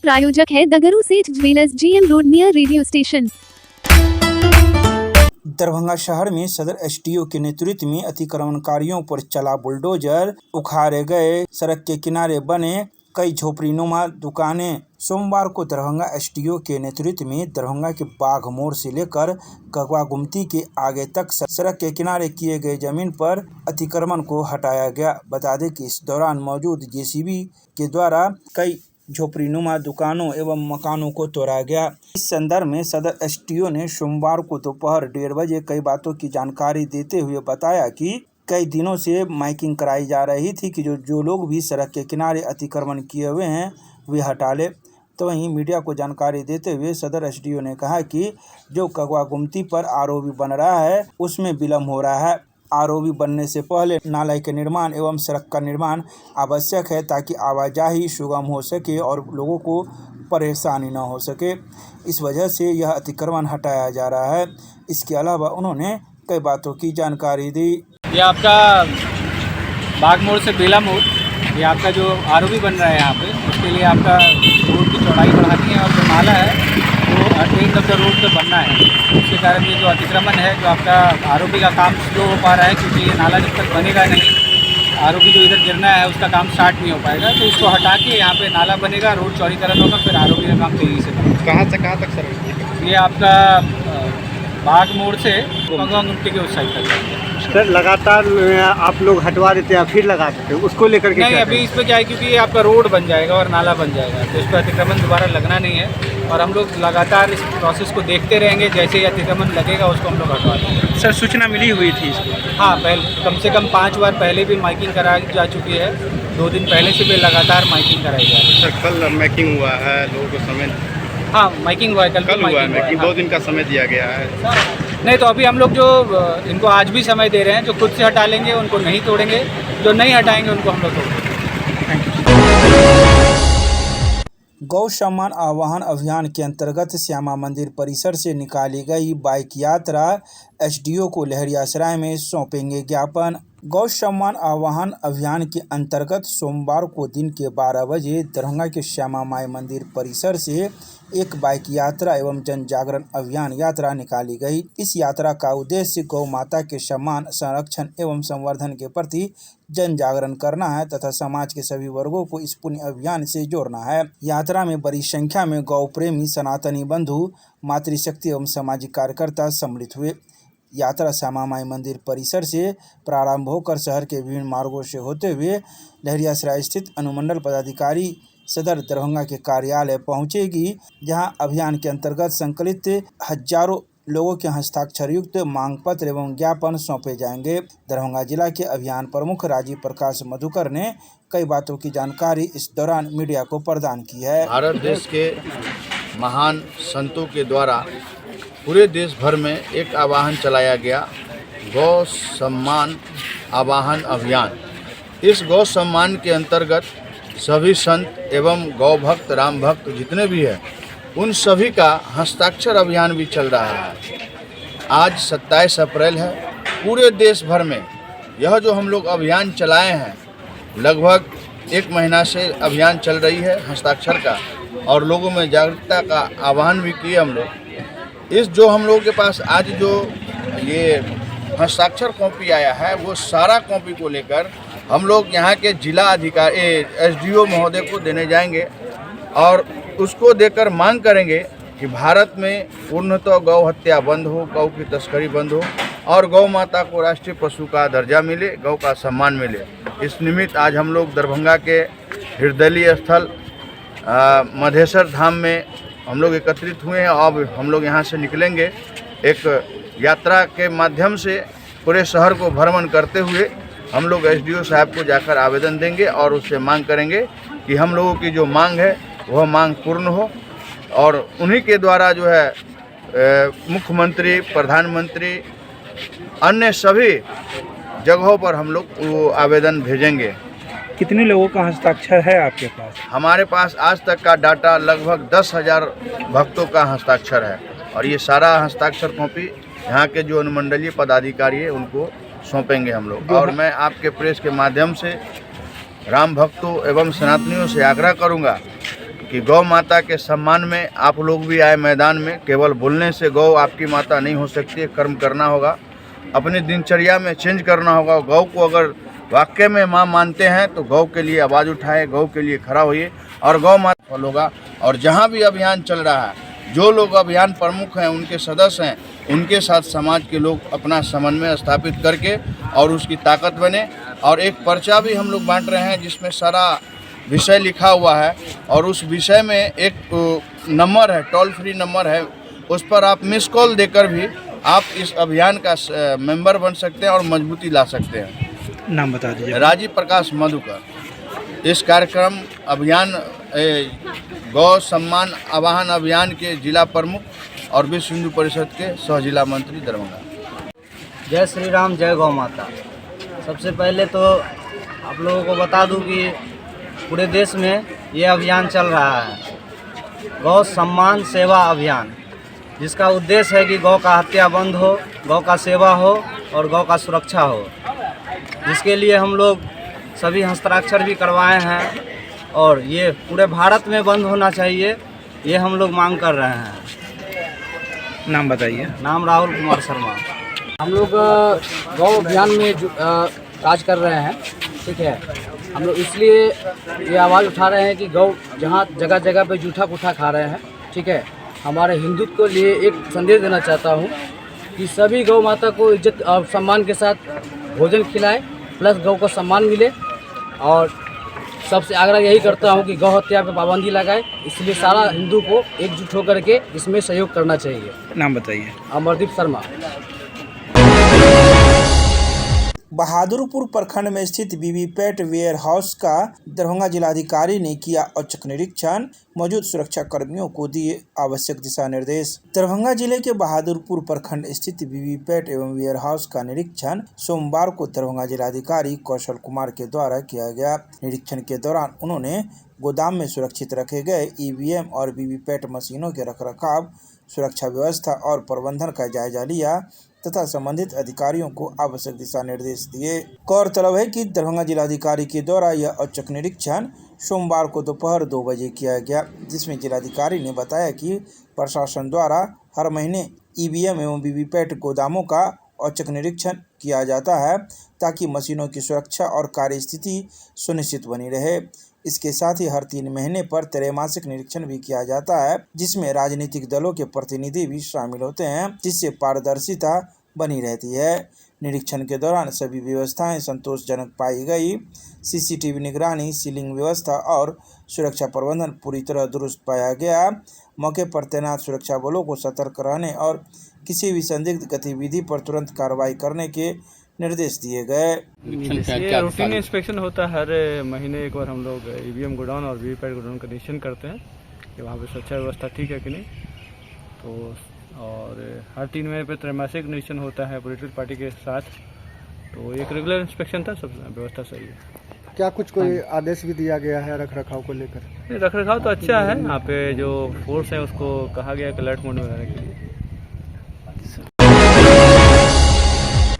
प्रायोजक है दगरू सेठ jewellers, GM road near radio station. Darbhanga शहर में सदर एसडीओ के नेतृत्व में अतिक्रमणकारियों पर चला बुलडोजर, उखाड़े गए सड़क के किनारे बने कई झोपड़ीनुमा दुकानें। सोमवार को दरभंगा एसडीओ के नेतृत्व में दरभंगा के बाघ मोड़ से लेकर कगवा गुमती के आगे तक सड़क के किनारे किए गए जमीन पर अतिक्रमण को हटाया गया। बता दें कि इस दौरान मौजूद जेसीबी के द्वारा कई झोपड़ीनुमा दुकानों एवं मकानों को तोड़ा गया। इस संदर्भ में सदर एसडीओ ने सोमवार को दोपहर 1:30 बजे कई बातों की जानकारी देते हुए बताया कि कई दिनों से माइकिंग कराई जा रही थी कि जो लोग भी सड़क के किनारे अतिक्रमण किए हुए हैं वे हटा ले। तो वहीं मीडिया को जानकारी देते हुए सदर एसडीओ ने कहा कि जो कगवा गुमती पर आरओबी बन रहा है उसमें विलम्ब हो रहा है। आरओबी बनने से पहले नाले के निर्माण एवं सड़क का निर्माण आवश्यक है ताकि आवाजाही सुगम हो सके और लोगों को परेशानी न हो सके। इस वजह से यह अतिक्रमण हटाया जा रहा है। इसके अलावा उन्होंने कई बातों की जानकारी दी। ये आपका बाग मोड़ से बेला मोड़, ये आपका जो आरओबी बन रहा है यहाँ पे, उसके लिए आपका रोड की चौड़ाई बढ़ानी है और जो नाला है वो एंड ऑफ द रोड पे बनना है। उसके कारण ये जो अतिक्रमण है, जो आपका आरओबी का काम स्लो हो पा रहा है क्योंकि ये नाला जब तक बनेगा नहीं, आरओबी जो इधर गिरना है उसका काम स्टार्ट नहीं हो पाएगा। तो इसको हटा के यहाँ पे नाला बनेगा, रोड चौड़ीकरण होगा, फिर आरओबी का काम तेजी से बनेगा। कहाँ से कहाँ तक सर्विस? ये आपका बाग मोड़ से कगवा गुमटी के उस साइड तक जाएंगे। सर लगातार आप लोग हटवा देते हैं फिर लगा देते हैं, उसको लेकर के नहीं, क्या अभी करें? इस पे क्या है क्योंकि ये आपका रोड बन जाएगा और नाला बन जाएगा, तो इस पर अतिक्रमण दोबारा लगना नहीं है और हम लोग लगातार इस प्रोसेस को देखते रहेंगे। जैसे ही अतिक्रमण लगेगा उसको हम लोग हटवा देंगे। सर सूचना मिली हुई थी इसको? हाँ, पहले कम से कम 5 बार पहले भी माइकिंग कराई जा चुकी है। 2 दिन पहले से भी लगातार माइकिंग कराई जा रही है। सर कल माइकिंग हुआ है, लोगों को समय हाँ, माइकिंग हुआ है, कल हुआ है, माइकिंग 2 दिन का समय दिया गया है। नहीं, तो अभी हम लोग जो इनको आज भी समय दे रहे हैं, जो खुद से हटा लेंगे उनको नहीं तोड़ेंगे, जो नहीं हटाएंगे उनको हम लोग तोड़ेंगे। गौ सम्मान आह्वान अभियान के अंतर्गत श्यामा मंदिर परिसर से निकाली गई बाइक यात्रा एसडीओ को लहरियासराय में सौंपेंगे ज्ञापन। गौ सम्मान आह्वान अभियान के अंतर्गत सोमवार को दिन के 12 बजे दरभंगा के श्यामा माई मंदिर परिसर से एक बाइक यात्रा एवं जन जागरण अभियान यात्रा निकाली गई। इस यात्रा का उद्देश्य गौ माता के सम्मान, संरक्षण एवं संवर्धन के प्रति जन जागरण करना है तथा समाज के सभी वर्गों को इस पुण्य अभियान से जोड़ना है। यात्रा में बड़ी संख्या में गौ प्रेमी, सनातनी बंधु, मातृशक्ति एवं सामाजिक कार्यकर्ता सम्मिलित हुए। यात्रा श्यामा माई मंदिर परिसर से प्रारंभ होकर शहर के विभिन्न मार्गों से होते हुए लहरियासराय स्थित अनुमंडल पदाधिकारी सदर दरभंगा के कार्यालय पहुंचेगी, जहां अभियान के अंतर्गत संकलित हजारों लोगों के हस्ताक्षर युक्त मांग पत्र एवं ज्ञापन सौंपे जाएंगे। दरभंगा जिला के अभियान प्रमुख राजीव प्रकाश मधुकर ने कई बातों की जानकारी इस दौरान मीडिया को प्रदान की है। भारत देश के महान संतों के द्वारा पूरे देश भर में एक आह्वान चलाया गया, गौ सम्मान आह्वान अभियान। इस गौ सम्मान के अंतर्गत सभी संत एवं गौ भक्त, राम भक्त जितने भी हैं उन सभी का हस्ताक्षर अभियान भी चल रहा है। आज 27 अप्रैल है। पूरे देश भर में यह जो हम लोग अभियान चलाए हैं, लगभग 1 महीना से अभियान चल रही है हस्ताक्षर का, और लोगों में जागरूकता का आह्वान भी किए हम लोग। इस जो हम लोगों के पास आज जो ये हस्ताक्षर कॉपी आया है, वो सारा कॉपी को लेकर हम लोग यहाँ के जिला अधिकारी एसडीओ महोदय को देने जाएंगे और उसको देकर मांग करेंगे कि भारत में पूर्णतः गौ हत्या बंद हो, गौ की तस्करी बंद हो और गौ माता को राष्ट्रीय पशु का दर्जा मिले, गौ का सम्मान मिले। इस निमित्त आज हम लोग दरभंगा के हृदयलीय स्थल मधेश्वर धाम में हम लोग एकत्रित हुए हैं। अब हम लोग यहाँ से निकलेंगे एक यात्रा के माध्यम से पूरे शहर को भ्रमण करते हुए हम लोग एसडीओ साहब को जाकर आवेदन देंगे और उससे मांग करेंगे कि हम लोगों की जो मांग है वह मांग पूर्ण हो, और उन्हीं के द्वारा जो है मुख्यमंत्री, प्रधानमंत्री, अन्य सभी जगहों पर हम लोग वो आवेदन भेजेंगे। कितने लोगों का हस्ताक्षर है आपके पास? हमारे पास आज तक का डाटा लगभग 10,000 भक्तों का हस्ताक्षर है, और ये सारा हस्ताक्षर कॉपी यहाँ के जो अनुमंडलीय पदाधिकारी है उनको सौंपेंगे हम लोग। और मैं आपके प्रेस के माध्यम से राम भक्तों एवं सनातनियों से आग्रह करूँगा कि गौ माता के सम्मान में आप लोग भी आए मैदान में। केवल बोलने से गौ आपकी माता नहीं हो सकती है, कर्म करना होगा, अपनी दिनचर्या में चेंज करना होगा। गौ को अगर वाकई में माँ मानते हैं तो गौ के लिए आवाज़ उठाए, गौ के लिए खड़ा होइए और गौ माता फल होगा। और जहाँ भी अभियान चल रहा है, जो लोग अभियान प्रमुख हैं, उनके सदस्य हैं, उनके साथ समाज के लोग अपना समन्वय स्थापित करके और उसकी ताकत बने। और एक पर्चा भी हम लोग बांट रहे हैं जिसमें सारा विषय लिखा हुआ है और उस विषय में एक नंबर है, टोल फ्री नंबर है, उस पर आप मिस कॉल देकर भी आप इस अभियान का मेंबर बन सकते हैं और मजबूती ला सकते हैं। नाम बता दीजिए। राजीव प्रकाश मधुकर इस कार्यक्रम अभियान गौ सम्मान आवाहन अभियान के जिला प्रमुख और विश्व हिंदू परिषद के सह जिला मंत्री दरभंगा। जय श्री राम, जय गौ माता। सबसे पहले तो आप लोगों को बता दूं कि पूरे देश में ये अभियान चल रहा है, गौ सम्मान सेवा अभियान, जिसका उद्देश्य है कि गौ का हत्या बंद हो, गौ का सेवा हो और गौ का सुरक्षा हो, जिसके लिए हम लोग सभी हस्ताक्षर भी करवाए हैं और ये पूरे भारत में बंद होना चाहिए, ये हम लोग मांग कर रहे हैं। नाम बताइए। नाम राहुल कुमार शर्मा। हम लोग गौ अभियान में काज कर रहे हैं, ठीक है। हम लोग इसलिए ये आवाज़ उठा रहे हैं कि गौ जहाँ जगह जगह पे जूठा पुठा खा रहे हैं, ठीक है। हमारे हिंदुत्व के लिए एक संदेश देना चाहता हूँ कि सभी गौ माता को इज्जत और सम्मान के साथ भोजन खिलाए, प्लस गौ को सम्मान मिले। और सबसे आग्रह यही करता हूँ कि गौ हत्या पे पाबंदी लगाए, इसलिए सारा हिंदू को एकजुट होकर के इसमें सहयोग करना चाहिए। नाम बताइए। अमरदीप शर्मा। बहादुरपुर प्रखंड में स्थित वीवीपैट वेयर हाउस का दरभंगा जिलाधिकारी ने किया औचक निरीक्षण, मौजूद सुरक्षा कर्मियों को दिए आवश्यक दिशा निर्देश। दरभंगा जिले के बहादुरपुर प्रखंड स्थित वीवीपैट एवं वेयर हाउस का निरीक्षण सोमवार को दरभंगा जिलाधिकारी कौशल कुमार के द्वारा किया गया। निरीक्षण के दौरान उन्होंने गोदाम में सुरक्षित रखे गए ईवीएम और वीवीपैट मशीनों के रखरखाव, सुरक्षा व्यवस्था और प्रबंधन का जायजा लिया तथा संबंधित अधिकारियों को आवश्यक दिशा निर्देश दिए। गौरतलब है कि दरभंगा जिलाधिकारी के द्वारा यह औचक निरीक्षण सोमवार को दोपहर 2 बजे किया गया, जिसमें जिलाधिकारी ने बताया कि प्रशासन द्वारा हर महीने ईवीएम एवं वीवीपैट गोदामों का औचक निरीक्षण किया जाता है ताकि मशीनों की सुरक्षा और कार्य स्थिति सुनिश्चित बनी रहे। इसके साथ ही हर 3 महीने पर त्रैमासिक निरीक्षण भी किया जाता है, जिसमें राजनीतिक दलों के प्रतिनिधि भी शामिल होते हैं, जिससे पारदर्शिता बनी रहती है। निरीक्षण के दौरान सभी व्यवस्थाएं संतोषजनक पाई गई। सीसीटीवी निगरानी, सीलिंग व्यवस्था और सुरक्षा प्रबंधन पूरी तरह दुरुस्त पाया गया। मौके पर तैनात सुरक्षा बलों को सतर्क रहने और किसी भी संदिग्ध गतिविधि पर तुरंत कार्रवाई करने के निर्देश दिए गए। ये रूटीन इंस्पेक्शन होता है, हर महीने एक बार हम लोग ईवीएम गोडाउन और वीवीपैट गोडाउन का निरीक्षण करते हैं कि वहाँ पे सुरक्षा व्यवस्था ठीक है कि नहीं। तो और हर 3 महीने पे त्रैमासिक निरीक्षण होता है पॉलिटिकल पार्टी के साथ। तो एक रेगुलर इंस्पेक्शन था, सब व्यवस्था सही है। क्या कुछ कोई आदेश भी दिया गया है रख रखाव को लेकर? रख रखाव तो अच्छा है, यहाँ पे जो फोर्स है उसको कहा गया है अलर्ट मोड में रहने के लिए।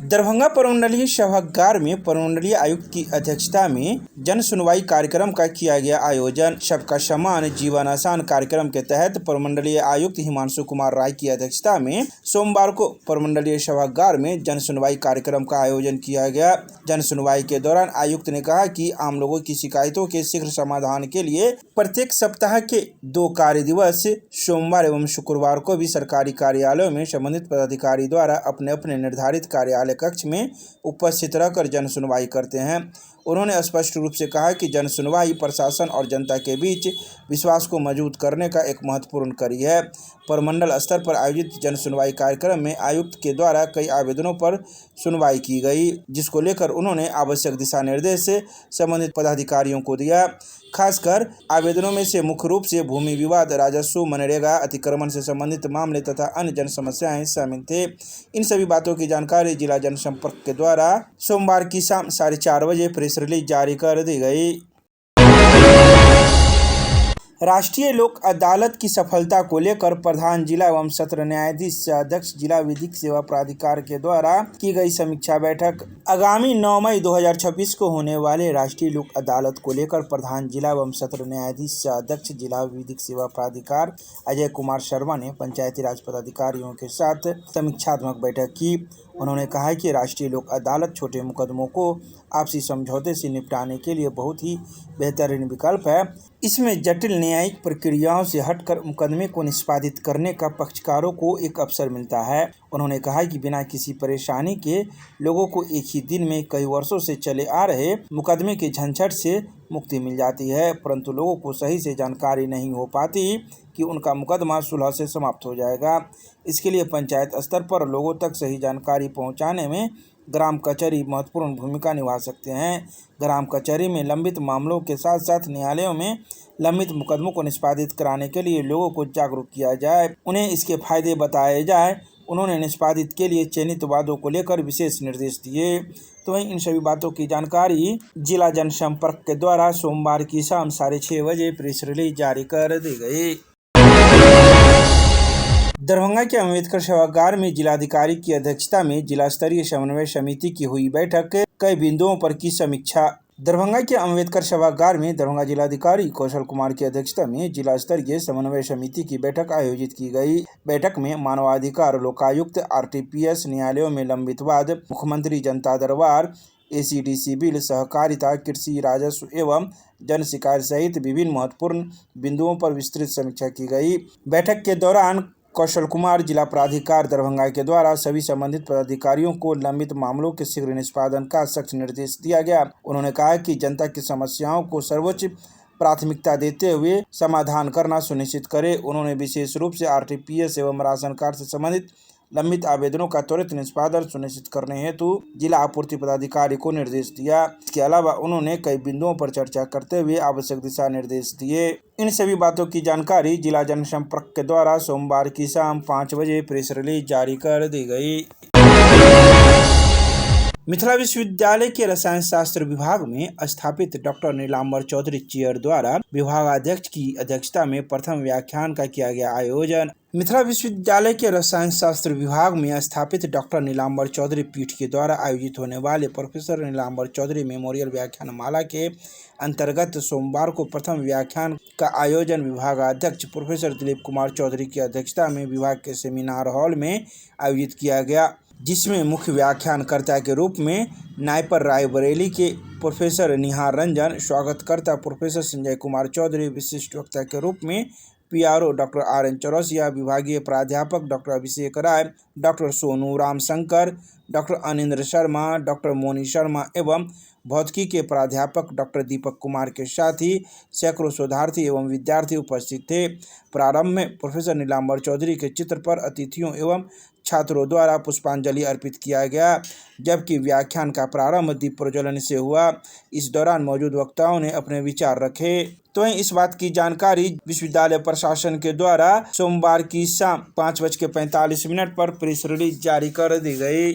दरभंगा प्रमंडलीय सभागार में प्रमंडलीय आयुक्त की अध्यक्षता में जन सुनवाई कार्यक्रम का किया गया आयोजन। सबका सम्मान जीवन आसान कार्यक्रम के तहत प्रमंडलीय आयुक्त हिमांशु कुमार राय की अध्यक्षता में सोमवार को प्रमंडलीय सभागार में जन सुनवाई कार्यक्रम का आयोजन किया गया। जन सुनवाई के दौरान आयुक्त ने कहा कि आम लोगों की शिकायतों के शीघ्र समाधान के लिए प्रत्येक सप्ताह के 2 कार्य दिवस सोमवार एवं शुक्रवार को भी सरकारी कार्यालयों में संबंधित पदाधिकारी द्वारा अपने अपने निर्धारित कार्यालय कक्ष में उपस्थित रहकर जन सुनवाई करते हैं। उन्होंने स्पष्ट रूप से कहा कि जन सुनवाई प्रशासन और जनता के बीच विश्वास को मजबूत करने का एक महत्वपूर्ण कड़ी है। प्रमंडल स्तर पर आयोजित जन सुनवाई कार्यक्रम में आयुक्त के द्वारा कई आवेदनों पर सुनवाई की गई, जिसको लेकर उन्होंने आवश्यक दिशा निर्देश संबंधित पदाधिकारियों को दिया। खासकर आवेदनों में से मुख्य रूप से भूमि विवाद, राजस्व, मनरेगा, अतिक्रमण से संबंधित मामले तथा अन्य जन समस्याएं शामिल थे। इन सभी बातों की जानकारी जिला जनसंपर्क के द्वारा सोमवार की शाम 4:30 बजे प्रेस रिलीज जारी कर दी गई। राष्ट्रीय लोक अदालत की सफलता को लेकर प्रधान जिला एवं सत्र न्यायाधीश से अध्यक्ष जिला विधिक सेवा प्राधिकार के द्वारा की गई समीक्षा बैठक। आगामी 9 मई 2026 को होने वाले राष्ट्रीय लोक अदालत को लेकर प्रधान जिला एवं सत्र न्यायाधीश से अध्यक्ष जिला विधिक सेवा प्राधिकार अजय कुमार शर्मा ने पंचायती राज पदाधिकारियों के साथ समीक्षात्मक बैठक की। उन्होंने कहा कि राष्ट्रीय लोक अदालत छोटे मुकदमों को आपसी समझौते से निपटाने के लिए बहुत ही बेहतरीन विकल्प है। इसमें जटिल न्यायिक प्रक्रियाओं से हटकर मुकदमे को निष्पादित करने का पक्षकारों को एक अवसर मिलता है। उन्होंने कहा कि बिना किसी परेशानी के लोगों को एक ही दिन में कई वर्षों से चले आ रहे मुकदमे के झंझट से मुक्ति मिल जाती है, परंतु लोगों को सही से जानकारी नहीं हो पाती कि उनका मुकदमा सुलह से समाप्त हो जाएगा। इसके लिए पंचायत स्तर पर लोगों तक सही जानकारी पहुंचाने में ग्राम कचहरी महत्वपूर्ण भूमिका निभा सकते हैं। ग्राम कचहरी में लंबित मामलों के साथ साथ न्यायालयों में लंबित मुकदमों को निष्पादित कराने के लिए लोगों को जागरूक किया जाए, उन्हें इसके फायदे बताए जाए। उन्होंने निष्पादित के लिए चयनित वादों को लेकर विशेष निर्देश दिए। तो वहीं इन सभी बातों की जानकारी जिला जनसंपर्क के द्वारा सोमवार की शाम 6:30 बजे प्रेस रिलीज जारी कर दी गई। दरभंगा के अम्बेडकर सभागार में जिलाधिकारी की अध्यक्षता में जिला स्तरीय समन्वय समिति की हुई बैठक, कई बिंदुओं पर की समीक्षा। दरभंगा के अम्बेडकर सभागार में दरभंगा जिलाधिकारी कौशल कुमार की अध्यक्षता में जिला स्तरीय समन्वय समिति की बैठक आयोजित की गई। बैठक में मानवाधिकार लोकायुक्त, RTPS, न्यायालयों में लंबित वाद, मुख्यमंत्री जनता दरबार, ACDC बिल, सहकारिता, कृषि, राजस्व एवं जन शिकायत सहित विभिन्न महत्वपूर्ण बिंदुओं पर विस्तृत समीक्षा की गई। बैठक के दौरान कौशल कुमार जिला प्राधिकार दरभंगा के द्वारा सभी संबंधित पदाधिकारियों को लंबित मामलों के शीघ्र निष्पादन का सख्त निर्देश दिया गया। उन्होंने कहा कि जनता की समस्याओं को सर्वोच्च प्राथमिकता देते हुए समाधान करना सुनिश्चित करें। उन्होंने विशेष रूप से RTPS एवं राशन कार्ड से संबंधित लंबित आवेदनों का त्वरित निष्पादन सुनिश्चित करने हेतु जिला आपूर्ति पदाधिकारी को निर्देश दिया। इसके अलावा उन्होंने कई बिंदुओं पर चर्चा करते हुए आवश्यक दिशा निर्देश दिए। इन सभी बातों की जानकारी जिला जनसंपर्क के द्वारा सोमवार की शाम 5 बजे प्रेस रिलीज जारी कर दी गई। मिथिला विश्वविद्यालय के रसायन शास्त्र विभाग में स्थापित डॉक्टर नीलांबर चौधरी चेयर द्वारा विभागाध्यक्ष की अध्यक्षता में प्रथम व्याख्यान का किया गया आयोजन। मिथिला विश्वविद्यालय के रसायन शास्त्र विभाग में स्थापित डॉक्टर नीलांबर चौधरी पीठ के द्वारा आयोजित होने वाले प्रोफेसर नीलांबर चौधरी मेमोरियल व्याख्यान माला के अंतर्गत सोमवार को प्रथम व्याख्यान का आयोजन विभागाध्यक्ष प्रोफेसर दिलीप कुमार चौधरी की अध्यक्षता में विभाग के सेमिनार हॉल में आयोजित किया गया, जिसमें मुख्य व्याख्यानकर्ता के रूप में नायपर रायबरेली के प्रोफेसर निहार रंजन, स्वागतकर्ता प्रोफेसर संजय कुमार चौधरी, विशिष्ट वक्ता के रूप में PRO डॉक्टर RN चौरसिया, विभागीय प्राध्यापक doctor Abhishek Rai, doctor Sonu Ramshankar, doctor Anindra Sharma, doctor Moni Sharma एवं भौतिकी के प्राध्यापक डॉक्टर दीपक कुमार के साथ ही सैकड़ों शोधार्थी एवं विद्यार्थी उपस्थित थे। प्रारंभ में प्रोफेसर नीलांबर चौधरी के चित्र पर अतिथियों एवं छात्रों द्वारा पुष्पांजलि अर्पित किया गया, जबकि व्याख्यान का प्रारंभ दीप प्रज्वलन से हुआ। इस दौरान मौजूद वक्ताओं ने अपने विचार रखे। तो इस बात की जानकारी विश्वविद्यालय प्रशासन के द्वारा सोमवार की शाम 5:45 पर प्रेस रिलीज जारी कर दी गई।